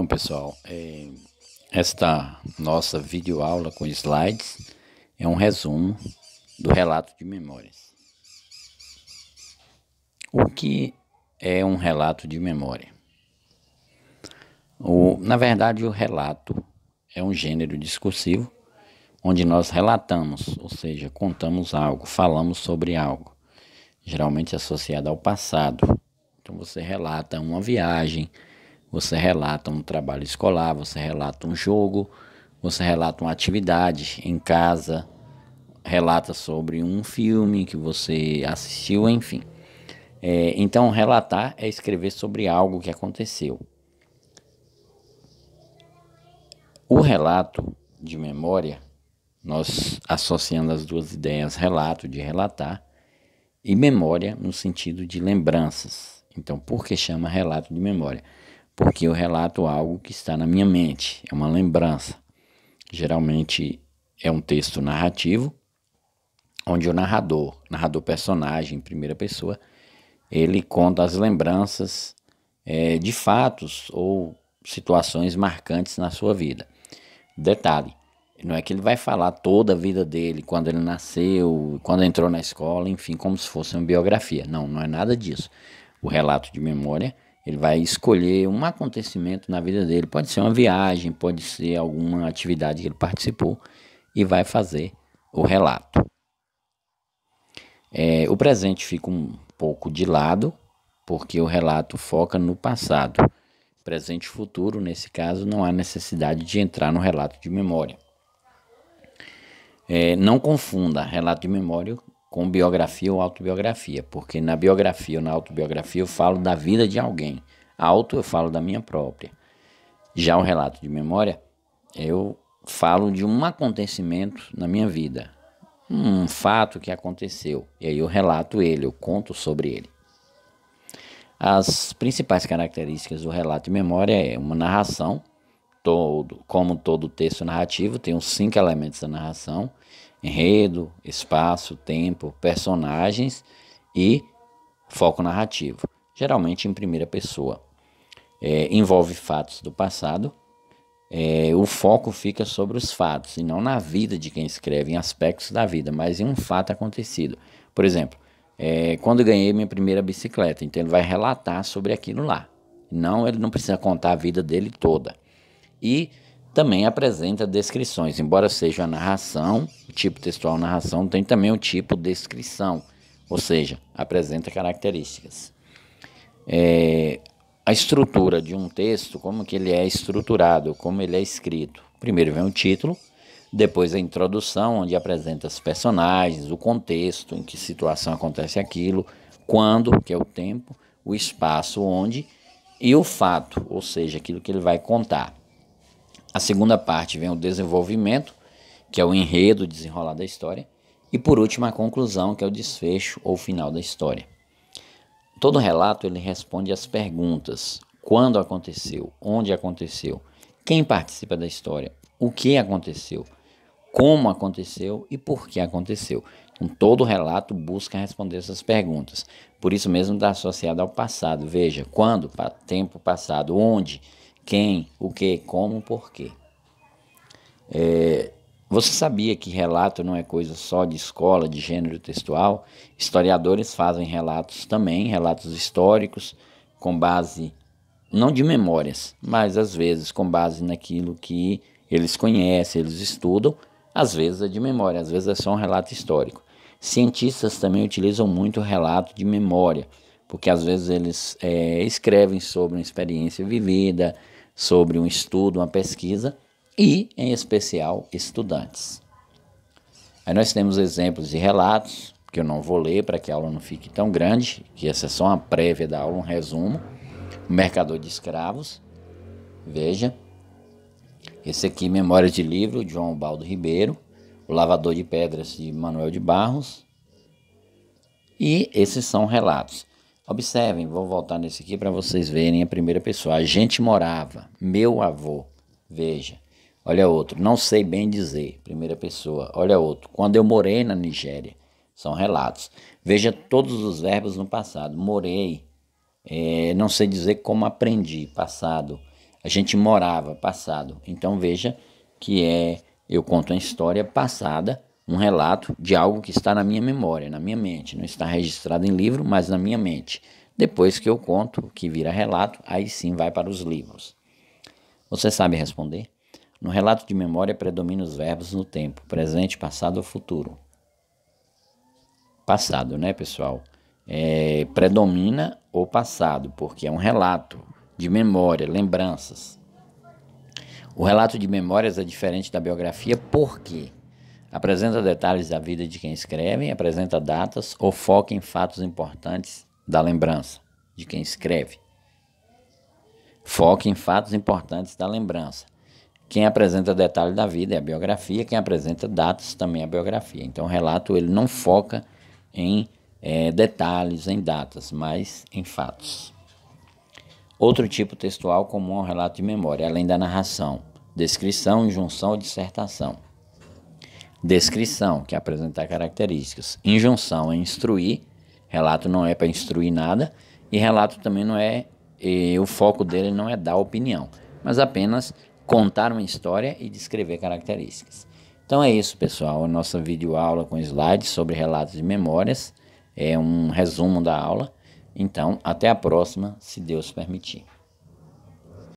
Então, pessoal, esta nossa videoaula com slides é um resumo do relato de memórias. O que é um relato de memória? Na verdade, o relato é um gênero discursivo onde nós relatamos, ou seja, contamos algo, falamos sobre algo, geralmente associado ao passado. Então, você relata uma viagem, você relata um trabalho escolar, você relata um jogo, você relata uma atividade em casa, relata sobre um filme que você assistiu, enfim. Então, relatar é escrever sobre algo que aconteceu. O relato de memória, nós associando as duas ideias, relato de relatar e memória no sentido de lembranças. Então, por que chama relato de memória? Porque eu relato algo que está na minha mente, é uma lembrança. Geralmente é um texto narrativo, onde o narrador personagem em primeira pessoa, ele conta as lembranças de fatos ou situações marcantes na sua vida. Detalhe, não é que ele vai falar toda a vida dele, quando ele nasceu, quando entrou na escola, enfim, como se fosse uma biografia. Não, não é nada disso. O relato de memória, ele vai escolher um acontecimento na vida dele. Pode ser uma viagem, pode ser alguma atividade que ele participou e vai fazer o relato. O presente fica um pouco de lado, porque o relato foca no passado. Presente e futuro, nesse caso, não há necessidade de entrar no relato de memória. Não confunda relato de memória com biografia ou autobiografia, porque na biografia ou na autobiografia eu falo da vida de alguém. Auto eu falo da minha própria. Já o relato de memória, eu falo de um acontecimento na minha vida. Um fato que aconteceu. E aí eu relato ele, eu conto sobre ele. As principais características do relato de memória é uma narração. Como todo texto narrativo, tem os 5 elementos da narração: enredo, espaço, tempo, personagens e foco narrativo, geralmente em primeira pessoa. Envolve fatos do passado, o foco fica sobre os fatos e não na vida de quem escreve, em aspectos da vida, mas em um fato acontecido. Por exemplo, quando eu ganhei minha primeira bicicleta, então ele vai relatar sobre aquilo lá. Ele não precisa contar a vida dele toda. E também apresenta descrições, embora seja a narração, o tipo textual narração, tem também o tipo descrição, ou seja, apresenta características. A estrutura de um texto, como que ele é estruturado, como ele é escrito. Primeiro vem o título, depois a introdução, onde apresenta os personagens, o contexto, em que situação acontece aquilo, quando, que é o tempo, o espaço, onde, e o fato, ou seja, aquilo que ele vai contar. A segunda parte vem o desenvolvimento, que é o enredo, o desenrolar da história. E por último a conclusão, que é o desfecho ou final da história. Todo relato ele responde às perguntas: quando aconteceu, onde aconteceu, quem participa da história, o que aconteceu, como aconteceu e por que aconteceu. Então, todo relato busca responder essas perguntas. Por isso mesmo está associado ao passado. Veja, quando, tempo passado, onde, quem, o que, como, por quê. Você sabia que relato não é coisa só de escola, de gênero textual? Historiadores fazem relatos também, relatos históricos, com base, não de memórias, mas às vezes com base naquilo que eles conhecem, eles estudam. Às vezes é de memória, às vezes é só um relato histórico. Cientistas também utilizam muito o relato de memória, porque às vezes eles escrevem sobre uma experiência vivida, sobre um estudo, uma pesquisa, e, em especial, estudantes. Aí nós temos exemplos de relatos, que eu não vou ler para que a aula não fique tão grande, que essa é só uma prévia da aula, um resumo. O Mercador de Escravos, veja. Esse aqui, Memórias de Livro, de João Baldo Ribeiro. O Lavador de Pedras, de Manuel de Barros. E esses são relatos. Observem, vou voltar nesse aqui para vocês verem a primeira pessoa. A gente morava, meu avô, veja. Olha outro, não sei bem dizer, primeira pessoa. Olha outro, quando eu morei na Nigéria. São relatos. Veja todos os verbos no passado. Morei, não sei dizer como aprendi, passado. A gente morava, passado. Então veja que eu conto uma história passada, um relato de algo que está na minha memória, na minha mente. Não está registrado em livro, mas na minha mente. Depois que eu conto, que vira relato, aí sim vai para os livros. Você sabe responder? No relato de memória predominam os verbos no tempo, presente, passado ou futuro. Passado, né, pessoal? Predomina o passado, porque é um relato de memória, lembranças. O relato de memórias é diferente da biografia porque apresenta detalhes da vida de quem escreve, apresenta datas ou foca em fatos importantes da lembrança de quem escreve. Foca em fatos importantes da lembrança. Quem apresenta detalhes da vida é a biografia, quem apresenta datas também é a biografia. Então o relato ele não foca em detalhes, em datas, mas em fatos. Outro tipo textual comum ao relato de memória, além da narração: descrição, injunção ou dissertação. Descrição, que é apresentar características. Injunção é instruir. Relato não é para instruir nada. E relato também não é, o foco dele não é dar opinião, mas apenas contar uma história e descrever características. Então é isso, pessoal. A nossa videoaula com slides sobre relatos de memórias. É um resumo da aula. Então, até a próxima, se Deus permitir.